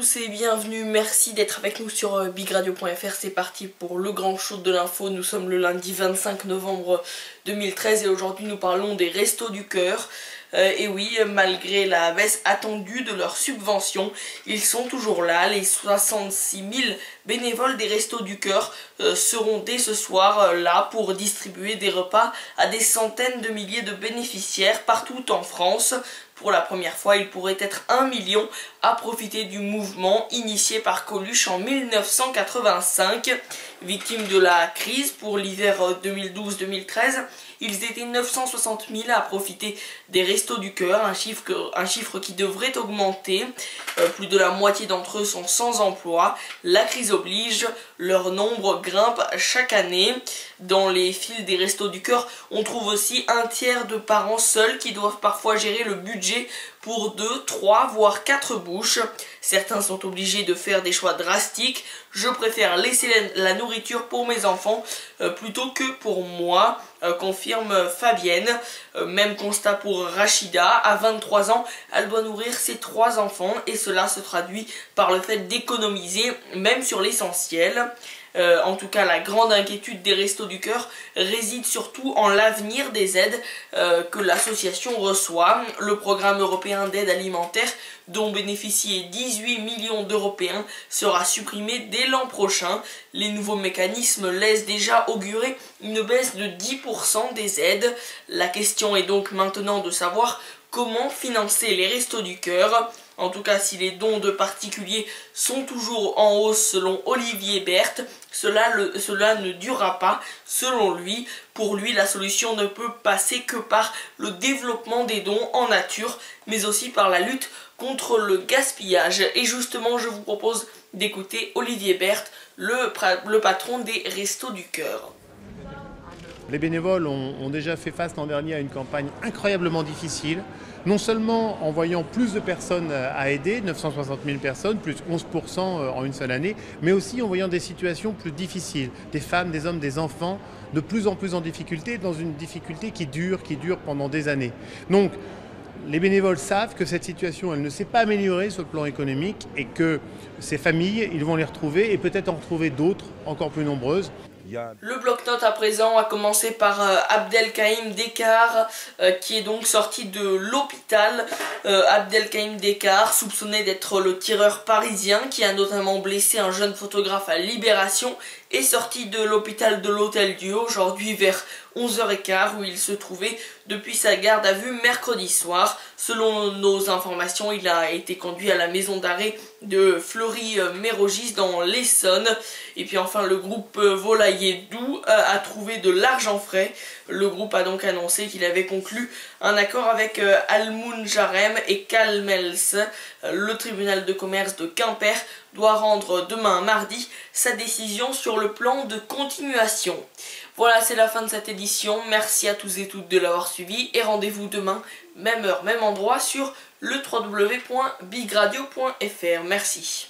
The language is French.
tous et bienvenue, merci d'être avec nous sur bigradio.fr. C'est parti pour le grand show de l'info. Nous sommes le lundi 25 novembre 2013 et aujourd'hui nous parlons des Restos du Cœur. Et oui, malgré la baisse attendue de leurs subventions, ils sont toujours là. Les 66 000 bénévoles des Restos du Cœur seront dès ce soir là pour distribuer des repas à des centaines de milliers de bénéficiaires partout en France. Pour la première fois, il pourrait être 1 million à profiter du mouvement initié par Coluche en 1985. Victimes de la crise pour l'hiver 2012-2013, ils étaient 960 000 à profiter des Restos du Cœur, un chiffre qui devrait augmenter. Plus de la moitié d'entre eux sont sans emploi. La crise oblige, leur nombre grimpe chaque année. Dans les files des Restos du Cœur, on trouve aussi un tiers de parents seuls qui doivent parfois gérer le budget pour 2, 3, voire 4 bouches. Certains sont obligés de faire des choix drastiques. Je préfère laisser la nourriture pour mes enfants plutôt que pour moi, confirme Fabienne. Même constat pour Rachida. À 23 ans, elle doit nourrir ses 3 enfants et cela se traduit par le fait d'économiser même sur l'essentiel. En tout cas, la grande inquiétude des Restos du Cœur réside surtout en l'avenir des aides que l'association reçoit. Le programme européen d'aide alimentaire, dont bénéficient 18 millions d'Européens, sera supprimé dès l'an prochain. Les nouveaux mécanismes laissent déjà augurer une baisse de 10% des aides. La question est donc maintenant de savoir comment financer les Restos du Cœur. En tout cas, si les dons de particuliers sont toujours en hausse selon Olivier Berthe, cela ne durera pas selon lui. Pour lui, la solution ne peut passer que par le développement des dons en nature, mais aussi par la lutte contre le gaspillage. Et justement, je vous propose d'écouter Olivier Berthe, le patron des Restos du Cœur. Les bénévoles ont déjà fait face l'an dernier à une campagne incroyablement difficile, non seulement en voyant plus de personnes à aider, 960 000 personnes, plus 11% en une seule année, mais aussi en voyant des situations plus difficiles, des femmes, des hommes, des enfants, de plus en plus en difficulté, dans une difficulté qui dure pendant des années. Donc, les bénévoles savent que cette situation, elle ne s'est pas améliorée sur le plan économique et que ces familles, ils vont les retrouver et peut-être en retrouver d'autres, encore plus nombreuses. Le bloc-notes à présent a commencé par Abdelkaïm Dekar qui est donc sorti de l'hôpital. Abdelkaïm Dekar, soupçonné d'être le tireur parisien qui a notamment blessé un jeune photographe à Libération, est sorti de l'hôpital de l'Hôtel-Dieu aujourd'hui vers 11h15 où il se trouvait depuis sa garde à vue mercredi soir. Selon nos informations, il a été conduit à la maison d'arrêt de Fleury-Mérogis dans l'Essonne. Et puis enfin, le groupe Volailler Doux a trouvé de l'argent frais. Le groupe a donc annoncé qu'il avait conclu un accord avec Almoun Jarem et Calmels. Le tribunal de commerce de Quimper doit rendre demain mardi sa décision sur le plan de continuation. Voilà, c'est la fin de cette édition. Merci à tous et toutes de l'avoir suivi et rendez-vous demain, même heure, même endroit sur le www.bigradio.fr. Merci.